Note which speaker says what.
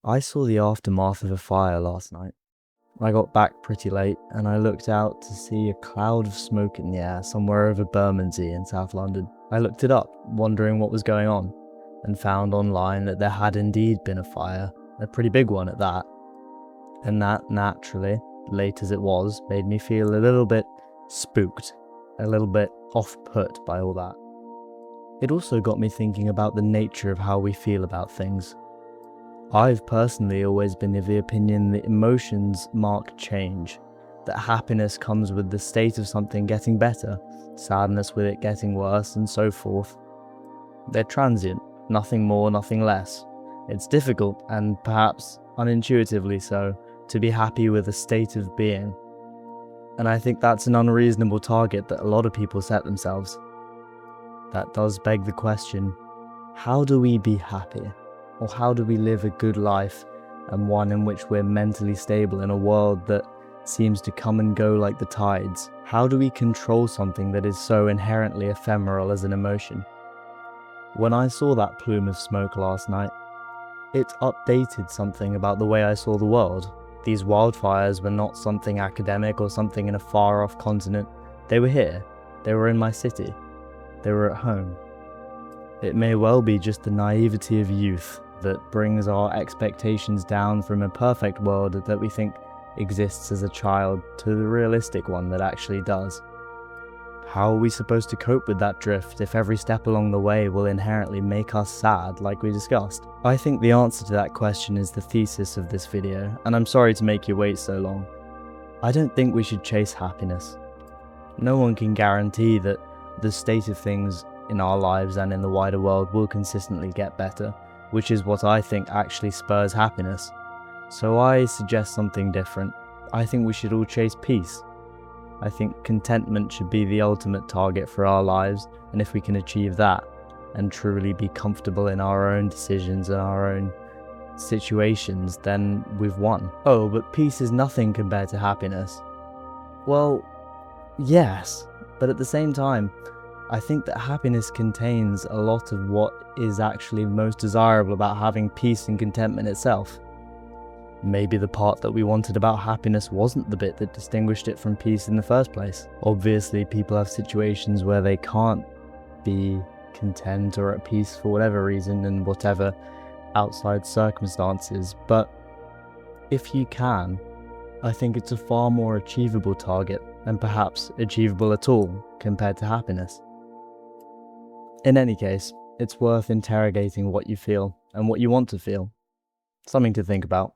Speaker 1: I saw the aftermath of a fire last night. I got back pretty late and I looked out to see a cloud of smoke in the air somewhere over Bermondsey in South London. I looked it up, wondering what was going on, and found online that there had indeed been a fire, a pretty big one at that. And that, naturally, late as it was, made me feel a little bit spooked, a little bit off-put by all that. It also got me thinking about the nature of how we feel about things. I've personally always been of the opinion that emotions mark change, that happiness comes with the state of something getting better, sadness with it getting worse, and so forth. They're transient, nothing more, nothing less. It's difficult, and perhaps unintuitively so, to be happy with a state of being. And I think that's an unreasonable target that a lot of people set themselves. That does beg the question, how do we be happy? Or how do we live a good life, and one in which we're mentally stable in a world that seems to come and go like the tides? How do we control something that is so inherently ephemeral as an emotion? When I saw that plume of smoke last night, it updated something about the way I saw the world. These wildfires were not something academic or something in a far-off continent. They were here. They were in my city. They were at home. It may well be just the naivety of youth that brings our expectations down from a perfect world that we think exists as a child to the realistic one that actually does. How are we supposed to cope with that drift if every step along the way will inherently make us sad, like we discussed? I think the answer to that question is the thesis of this video, and I'm sorry to make you wait so long. I don't think we should chase happiness. No one can guarantee that the state of things in our lives and in the wider world will consistently get better, which is what I think actually spurs happiness. So I suggest something different. I think we should all chase peace. I think contentment should be the ultimate target for our lives, and if we can achieve that, and truly be comfortable in our own decisions and our own situations, then we've won. Oh, but peace is nothing compared to happiness. Well, yes, but at the same time, I think that happiness contains a lot of what is actually most desirable about having peace and contentment itself. Maybe the part that we wanted about happiness wasn't the bit that distinguished it from peace in the first place. Obviously, people have situations where they can't be content or at peace for whatever reason and whatever outside circumstances, but if you can, I think it's a far more achievable target, and perhaps achievable at all, compared to happiness. In any case, it's worth interrogating what you feel and what you want to feel. Something to think about.